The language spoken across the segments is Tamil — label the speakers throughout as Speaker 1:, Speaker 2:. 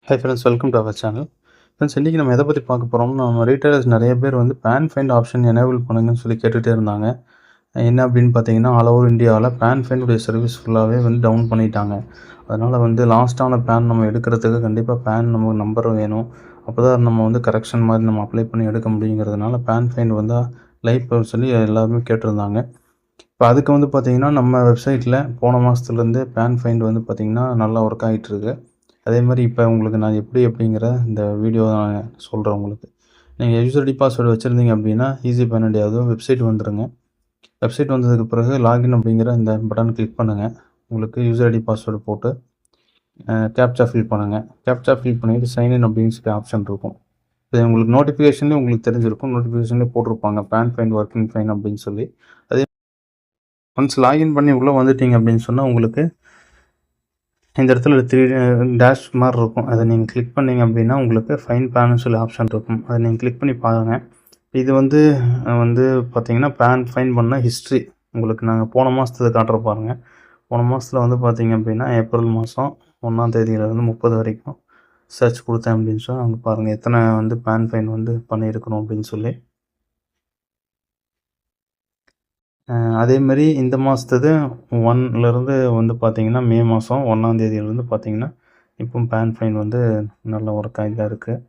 Speaker 1: High friends, welcome to our channel. Friends, இன்றைக்கி நம்ம எதை பற்றி பார்க்க போகிறோம்னா, நம்ம ரீட்டைலர்ஸ் நிறைய பேர் வந்து பேன் ஃபைண்ட் ஆப்ஷன் எனேபிள் பண்ணுங்கன்னு சொல்லி கேட்டுகிட்டே இருந்தாங்க. என்ன அப்படின்னு பார்த்தீங்கன்னா, ஆல் ஓவர் இந்தியாவில் பேன் ஃபைண்டுடைய சர்வீஸ் ஃபுல்லாகவே வந்து டவுன் பண்ணிட்டாங்க. அதனால் வந்து லாஸ்ட்டான பேன் நம்ம எடுக்கிறதுக்கு கண்டிப்பாக பேன் நமக்கு நம்பர் வேணும். அப்போ தான் நம்ம வந்து கரெக்ஷன் மாதிரி நம்ம அப்ளை பண்ணி எடுக்க முடியுங்கிறதுனால பேன் ஃபைண்ட் வந்து லைஃப் சொல்லி எல்லாருமே கேட்டிருந்தாங்க. இப்போ அதுக்கு வந்து பார்த்திங்கன்னா, நம்ம வெப்சைட்டில் போன மாதத்துலேருந்து பேன் ஃபைண்ட் வந்து பார்த்திங்கன்னா நல்லா ஒர்க் ஆகிட்டுருக்கு. அதே மாதிரி இப்போ உங்களுக்கு நான் எப்படி அப்படிங்கிற இந்த வீடியோ நான் சொல்கிறேன் உங்களுக்கு. நீங்கள் யூசர் ஐடி பாஸ்வேர்டு வச்சுருந்தீங்க அப்படின்னா ஈஸி பண்ண முடியாது. வெப்சைட் வந்துடுங்க. வெப்சைட் வந்ததுக்கு பிறகு லாகின் அப்படிங்கிற இந்த பட்டன் கிளிக் பண்ணுங்கள். உங்களுக்கு யூசர் ஐடி பாஸ்வேர்டு போட்டு கேப்சா ஃபில் பண்ணுங்கள். கேப்சா ஃபில் பண்ணிவிட்டு சைன்இன் அப்படின்னு சொல்லி ஆப்ஷன் இருக்கும். இது உங்களுக்கு நோட்டிஃபிகேஷன்லேயும் உங்களுக்கு தெரிஞ்சிருக்கும். நோட்டிஃபிகேஷன்லேயே போட்டிருப்பாங்க பேன் ஃபைன் ஒர்க்கிங் ஃபைன் அப்படின்னு சொல்லி. அதே ஒன்ஸ் லாகின் பண்ணி உள்ளே வந்துட்டீங்க அப்படின்னு சொன்னால் உங்களுக்கு இந்த இடத்துல 3 டேஷ் மாதிரி இருக்கும். அதை நீங்கள் கிளிக் பண்ணிங்க அப்படின்னா உங்களுக்கு ஃபைன் பேன்னு சொல்லி ஆப்ஷன் இருக்கும். அதை நீங்கள் கிளிக் பண்ணி பாருங்கள். இது வந்து பார்த்தீங்கன்னா ஃபைன் பண்ண ஹிஸ்ட்ரி உங்களுக்கு நாங்கள் போன மாதத்தை காட்டுற பாருங்கள். போன மாதத்தில் வந்து பார்த்தீங்க அப்படின்னா ஏப்ரல் மாதம் 1ஆம் தேதியிலேருந்து 30 வரைக்கும் சர்ச் கொடுத்தேன் அப்படின்னு சொல்லி அங்கே பாருங்கள் எத்தனை வந்து ஃபைன் வந்து பண்ணியிருக்கணும் அப்படின்னு சொல்லி. அதேமாரி இந்த மாதத்து 1லேருந்து வந்து பார்த்திங்கன்னா மே மாதம் 1ஆம் தேதியிலேருந்து பார்த்திங்கன்னா இப்போ பேன் ஃபைன் வந்து நல்ல ஒர்க் ஆகி தான் இருக்குது.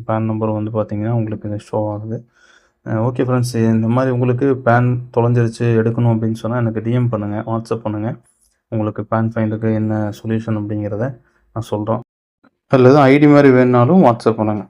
Speaker 1: பேன் நம்பர் வந்து பார்த்திங்கன்னா உங்களுக்கு இது ஷோ ஆகுது. ஓகே ஃப்ரெண்ட்ஸ், இந்த மாதிரி உங்களுக்கு பேன் தொலைஞ்சிருச்சு எடுக்கணும் அப்படின்னு சொன்னால் எனக்கு டிஎம் பண்ணுங்கள், வாட்ஸ்அப் பண்ணுங்கள். உங்களுக்கு பேன் ஃபைண்டுக்கு என்ன சொல்யூஷன் அப்படிங்கிறத நான் சொல்கிறோம். அதில் எதுவும் ஐடி மாதிரி வேணுனாலும் வாட்ஸ்அப் பண்ணுங்கள்.